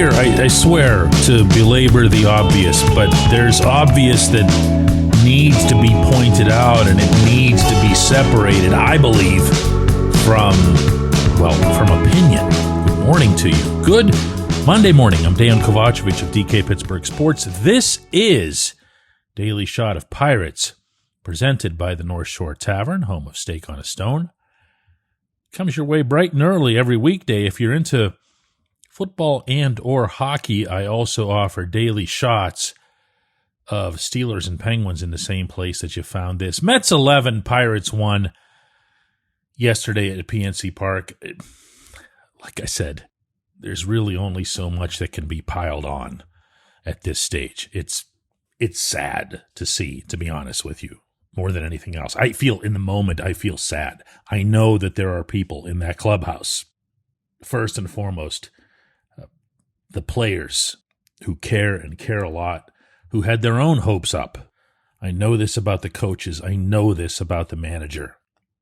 here, I swear, to belabor the obvious, but there's obvious that needs to be pointed out and it needs to be separated, I believe, from opinion. Good morning to you. Good Monday morning. I'm Dejan Kovacevic of DK Pittsburgh Sports. This is Daily Shot of Pirates, presented by the North Shore Tavern, home of Steak on a Stone. Comes your way bright and early every weekday. If you're into football and or hockey, I also offer daily shots of Steelers and Penguins in the same place that you found this. Mets 11, Pirates 1 yesterday at PNC Park. Like I said, there's really only so much that can be piled on at this stage. It's sad to see, to be honest with you, more than anything else. I feel in the moment, I feel sad. I know that there are people in that clubhouse, first and foremost, the players who care and care a lot, who had their own hopes up. I know this about the coaches. I know this about the manager,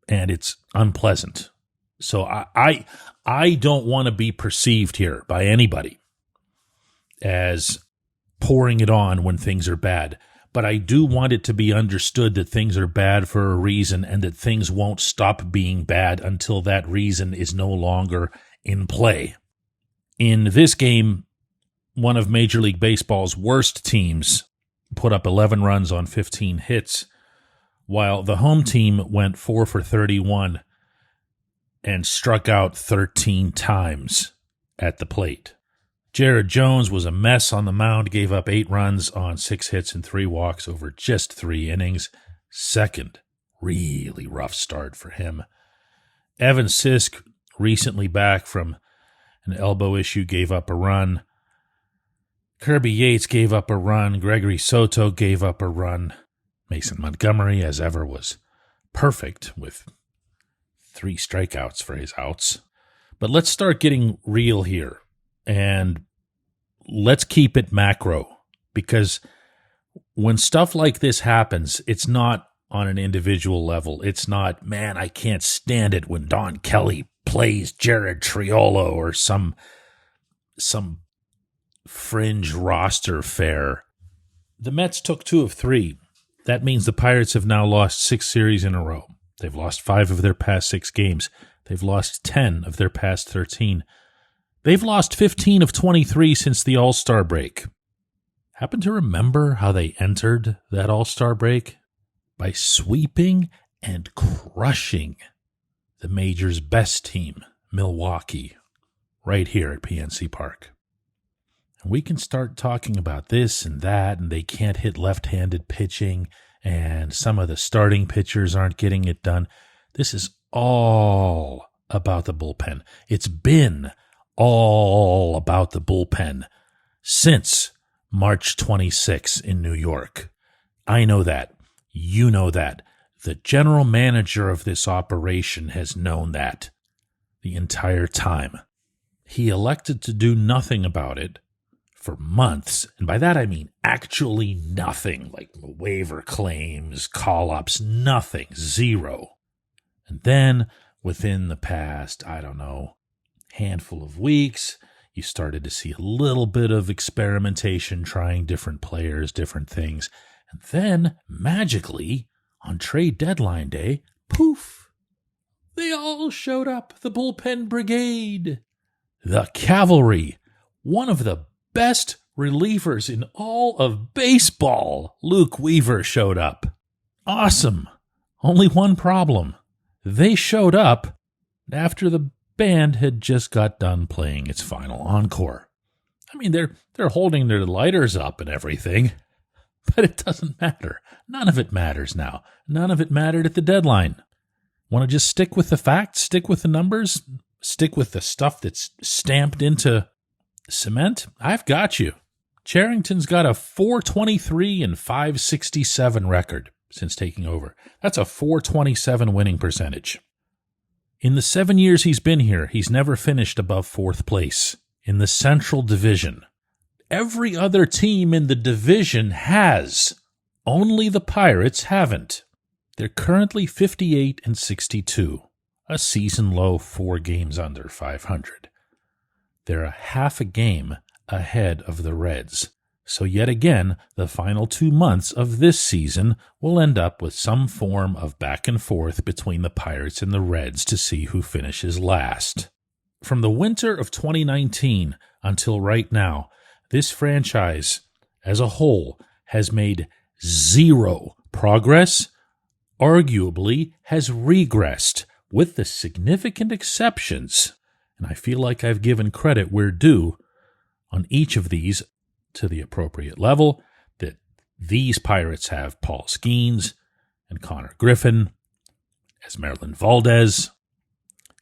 and it's unpleasant. So I don't want to be perceived here by anybody as pouring it on when things are bad. But I do want it to be understood that things are bad for a reason and that things won't stop being bad until that reason is no longer in play. In this game, one of Major League Baseball's worst teams put up 11 runs on 15 hits, while the home team went 4 for 31 and struck out 13 times at the plate. Jared Jones was a mess on the mound, gave up 8 runs on 6 hits and 3 walks over just 3 innings. Second, really rough start for him. Evan Sisk, recently back from an elbow issue, gave up a run. Kirby Yates gave up a run. Gregory Soto gave up a run. Mason Montgomery, as ever, was perfect with 3 strikeouts for his outs. But let's start getting real here. And let's keep it macro, because when stuff like this happens, it's not on an individual level. It's not, man, I can't stand it when Don Kelly plays Jared Triolo or some fringe roster fare. The Mets took 2 of 3. That means the Pirates have now lost 6 series in a row. They've lost 5 of their past 6 games. They've lost 10 of their past 13. They've lost 15 of 23 since the All-Star break. Happen to remember how they entered that All-Star break? By sweeping and crushing the Major's best team, Milwaukee, right here at PNC Park. And we can start talking about this and that, and they can't hit left-handed pitching, and some of the starting pitchers aren't getting it done. This is all about the bullpen. It's been all about the bullpen since March 26 in New York. I know that. You know that. The general manager of this operation has known that the entire time. He elected to do nothing about it for months, and by that I mean actually nothing, like waiver claims, call-ups, nothing, zero. And then, within the past, handful of weeks, you started to see a little bit of experimentation, trying different players, different things. And then, magically, on trade deadline day, poof, they all showed up. The bullpen brigade. The cavalry. One of the best relievers in all of baseball, Luke Weaver, showed up. Awesome. Only one problem. They showed up after the band had just got done playing its final encore. I mean, they're holding their lighters up and everything, but it doesn't matter. None of it matters now. None of it mattered at the deadline. Want to just stick with the facts, stick with the numbers, stick with the stuff that's stamped into cement? I've got you. Charrington's got a 423 and 567 record since taking over. That's a 427 winning percentage. In the 7 years he's been here, he's never finished above 4th place in the Central Division. Every other team in the division has. Only the Pirates haven't. They're currently 58 and 62, a season low 4 games under 500. They're a half a game ahead of the Reds. So yet again, the final 2 months of this season will end up with some form of back and forth between the Pirates and the Reds to see who finishes last. From the winter of 2019 until right now, this franchise as a whole has made zero progress, arguably has regressed, with the significant exceptions, and I feel like I've given credit where due on each of these to the appropriate level, that these Pirates have Paul Skeens and Connor Griffin, Esmeralda Valdez,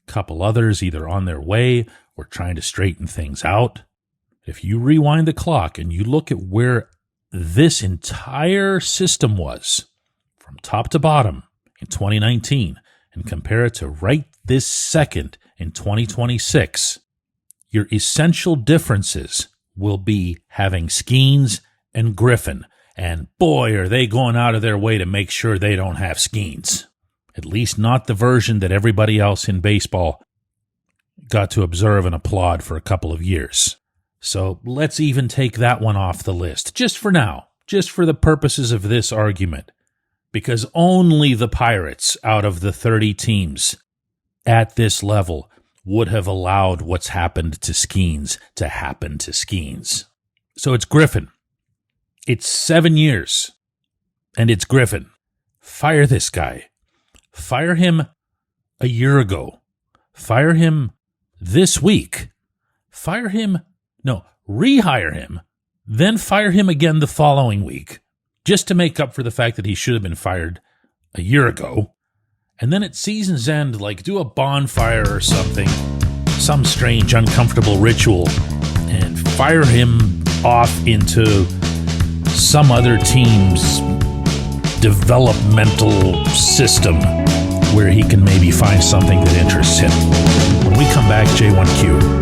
a couple others either on their way or trying to straighten things out. If you rewind the clock and you look at where this entire system was from top to bottom in 2019 and compare it to right this second in 2026, your essential differences will be having Skeens and Griffin, and boy, are they going out of their way to make sure they don't have Skeens. At least not the version that everybody else in baseball got to observe and applaud for a couple of years. So let's even take that one off the list, just for now, just for the purposes of this argument, because only the Pirates out of the 30 teams at this level would have allowed what's happened to Skeens to happen to Skeens. So it's Griffin. It's 7 years, and it's Griffin. Fire this guy. Fire him a year ago. Fire him this week. Rehire him, then fire him again the following week, just to make up for the fact that he should have been fired a year ago. And then at season's end, do a bonfire or something, some strange, uncomfortable ritual, and fire him off into some other team's developmental system where he can maybe find something that interests him. When we come back, J1Q.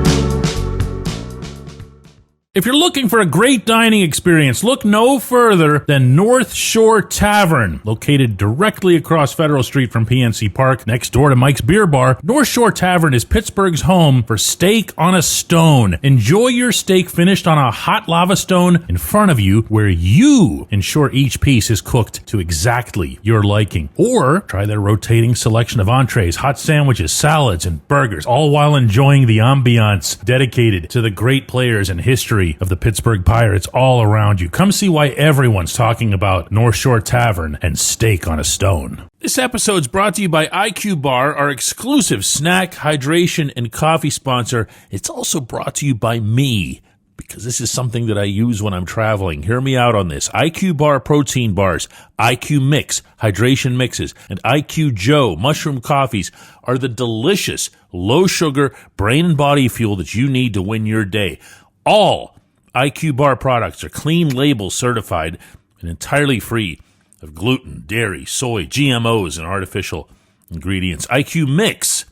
If you're looking for a great dining experience, look no further than North Shore Tavern. Located directly across Federal Street from PNC Park, next door to Mike's Beer Bar, North Shore Tavern is Pittsburgh's home for steak on a stone. Enjoy your steak finished on a hot lava stone in front of you, where you ensure each piece is cooked to exactly your liking. Or try their rotating selection of entrees, hot sandwiches, salads, and burgers, all while enjoying the ambiance dedicated to the great players and history of the Pittsburgh Pirates all around you. Come see why everyone's talking about North Shore Tavern and steak on a stone. This episode's brought to you by IQ Bar, our exclusive snack, hydration, and coffee sponsor. It's also brought to you by me, because this is something that I use when I'm traveling. Hear me out on this. IQ Bar protein bars, IQ Mix hydration mixes, and IQ Joe mushroom coffees are the delicious, low-sugar brain and body fuel that you need to win your day. All IQ Bar products are clean label certified and entirely free of gluten, dairy, soy, GMOs, and artificial ingredients. IQ Mix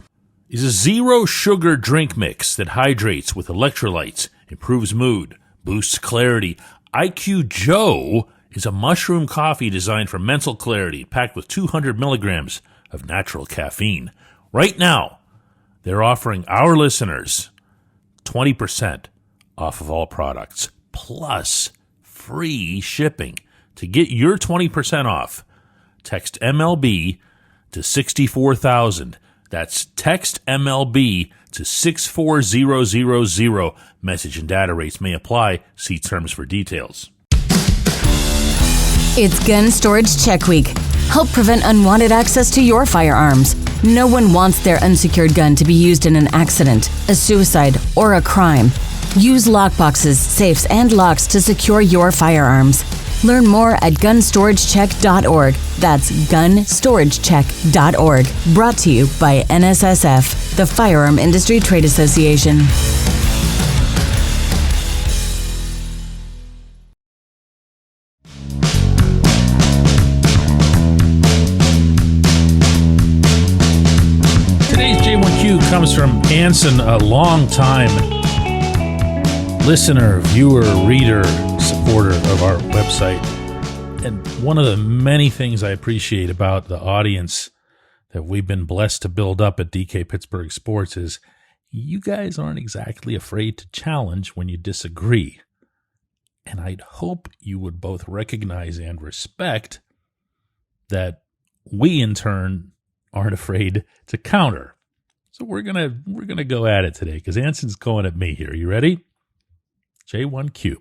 is a zero-sugar drink mix that hydrates with electrolytes, improves mood, boosts clarity. IQ Joe is a mushroom coffee designed for mental clarity, packed with 200 milligrams of natural caffeine. Right now, they're offering our listeners 20% off of all products, plus free shipping. To get your 20% off, text MLB to 64,000. That's text MLB to 64000. Message and data rates may apply. See terms for details. It's Gun Storage Check Week. Help prevent unwanted access to your firearms. No one wants their unsecured gun to be used in an accident, a suicide, or a crime. Use lockboxes, safes, and locks to secure your firearms. Learn more at gunstoragecheck.org. That's gunstoragecheck.org. Brought to you by NSSF, the Firearm Industry Trade Association. Today's J1Q comes from Anson, a long-time listener, viewer, reader, supporter of our website. And one of the many things I appreciate about the audience that we've been blessed to build up at DK Pittsburgh Sports is you guys aren't exactly afraid to challenge when you disagree. And I'd hope you would both recognize and respect that we, in turn, aren't afraid to counter. So we're gonna go at it today because Anson's going at me here. You ready? J1Q.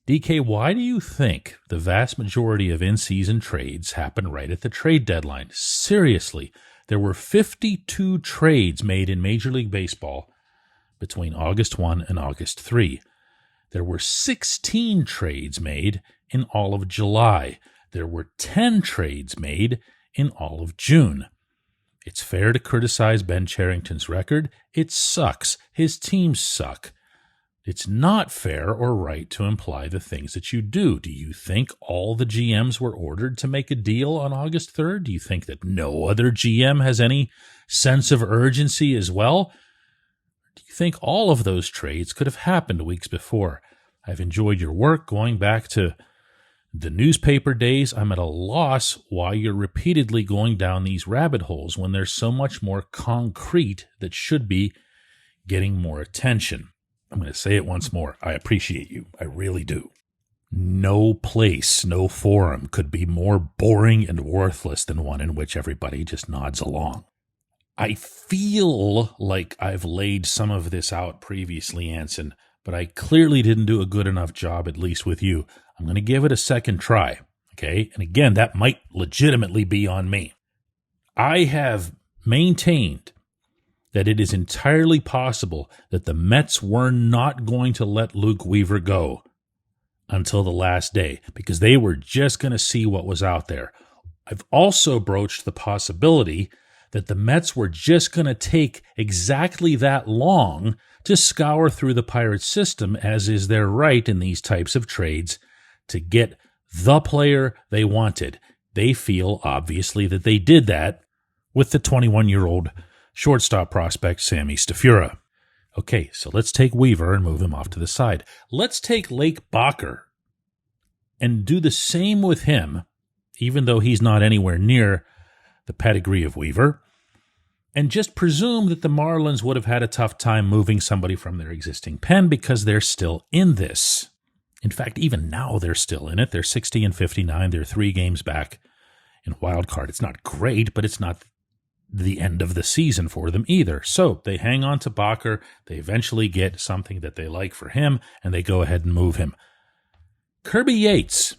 DK, why do you think the vast majority of in-season trades happen right at the trade deadline? Seriously, there were 52 trades made in Major League Baseball between August 1 and August 3. There were 16 trades made in all of July. There were 10 trades made in all of June. It's fair to criticize Ben Cherington's record. It sucks. His teams suck. It's not fair or right to imply the things that you do. Do you think all the GMs were ordered to make a deal on August 3rd? Do you think that no other GM has any sense of urgency as well? Do you think all of those trades could have happened weeks before? I've enjoyed your work going back to the newspaper days. I'm at a loss why you're repeatedly going down these rabbit holes when there's so much more concrete that should be getting more attention. I'm going to say it once more. I appreciate you. I really do. No place, no forum could be more boring and worthless than one in which everybody just nods along. I feel like I've laid some of this out previously, Anson, but I clearly didn't do a good enough job, at least with you. I'm going to give it a second try, okay? And again, that might legitimately be on me. I have maintained that it is entirely possible that the Mets were not going to let Luke Weaver go until the last day because they were just going to see what was out there. I've also broached the possibility that the Mets were just going to take exactly that long to scour through the Pirates system, as is their right in these types of trades, to get the player they wanted. They feel, obviously, that they did that with the 21-year-old shortstop prospect Sammy Stafura. Okay, so let's take Weaver and move him off to the side. Let's take Lake Bacher and do the same with him, even though he's not anywhere near the pedigree of Weaver, and just presume that the Marlins would have had a tough time moving somebody from their existing pen because they're still in this. In fact, even now they're still in it. They're 60-59. They're 3 games back in wild card. It's not great, but it's not the end of the season for them either. So they hang on to Bacher. They eventually get something that they like for him, and they go ahead and move him. Kirby Yates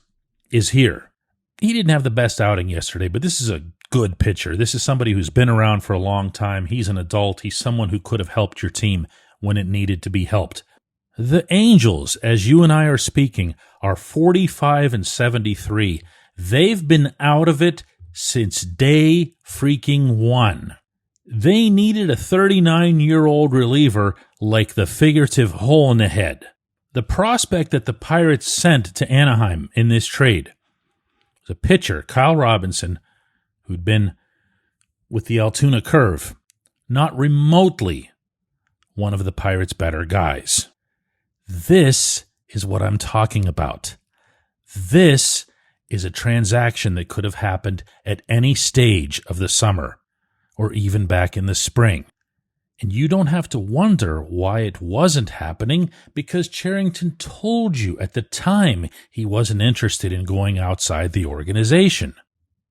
is here. He didn't have the best outing yesterday, but this is a good pitcher. This is somebody who's been around for a long time. He's an adult. He's someone who could have helped your team when it needed to be helped. The Angels, as you and I are speaking, are 45-73. They've been out of it since day freaking one. They needed a 39-year-old reliever like the figurative hole in the head. The prospect that the Pirates sent to Anaheim in this trade was a pitcher, Kyle Robinson, who'd been with the Altoona Curve, not remotely one of the Pirates' better guys. This is what I'm talking about. This is a transaction that could have happened at any stage of the summer or even back in the spring. And you don't have to wonder why it wasn't happening because Cherington told you at the time he wasn't interested in going outside the organization.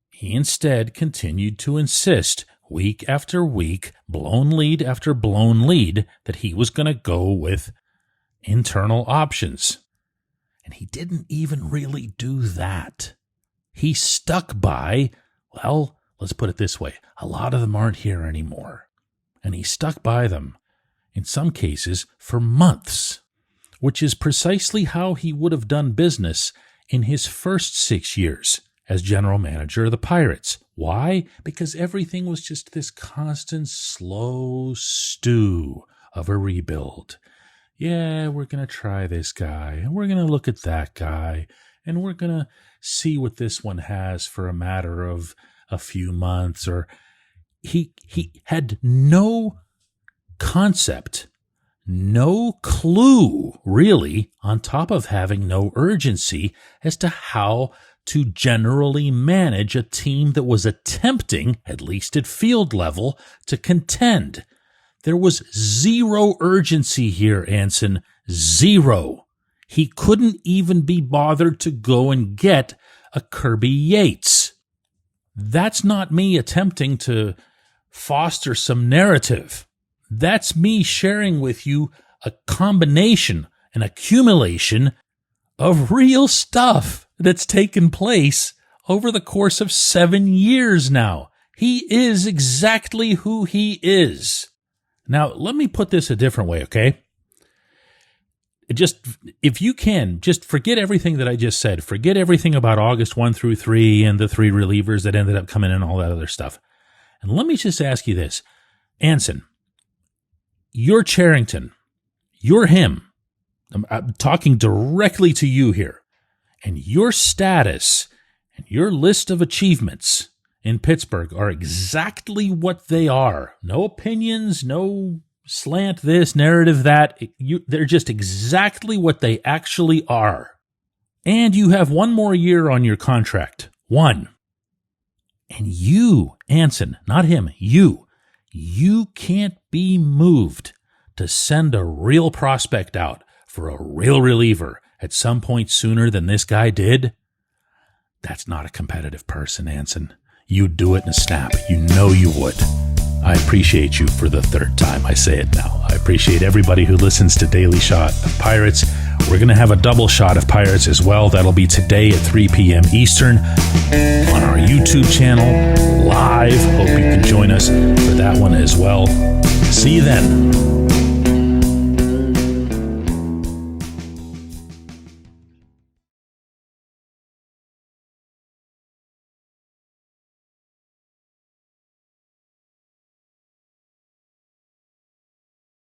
He instead continued to insist week after week, blown lead after blown lead, that he was going to go with internal options. And he didn't even really do that. He stuck by, well, let's put it this way, a lot of them aren't here anymore. And he stuck by them, in some cases, for months, which is precisely how he would have done business in his first 6 years as general manager of the Pirates. Why? Because everything was just this constant slow stew of a rebuild. Yeah, we're going to try this guy, and we're going to look at that guy, and we're going to see what this one has for a matter of a few months. Or he had no concept, no clue, really, on top of having no urgency as to how to generally manage a team that was attempting, at least at field level, to contend. There was zero urgency here, Anson. Zero. He couldn't even be bothered to go and get a Kirby Yates. That's not me attempting to foster some narrative. That's me sharing with you a combination, an accumulation of real stuff that's taken place over the course of 7 years now. He is exactly who he is. Now, let me put this a different way, okay? Just, if you can, just forget everything that I just said. Forget everything about August 1 through 3 and the 3 relievers that ended up coming in and all that other stuff. And let me just ask you this. Anson, you're Charrington. You're him. I'm talking directly to you here. And your status and your list of achievements in Pittsburgh are exactly what they are. No opinions, no slant this, narrative that. They're just exactly what they actually are. And you have 1 more year on your contract. 1. And you, Anson, not him, you can't be moved to send a real prospect out for a real reliever at some point sooner than this guy did. That's not a competitive person, Anson. You'd do it in a snap. You know you would. I appreciate you for the 3rd time. I say it now. I appreciate everybody who listens to Daily Shot of Pirates. We're going to have a double shot of Pirates as well. That'll be today at 3 p.m. Eastern on our YouTube channel, live. Hope you can join us for that one as well. See you then.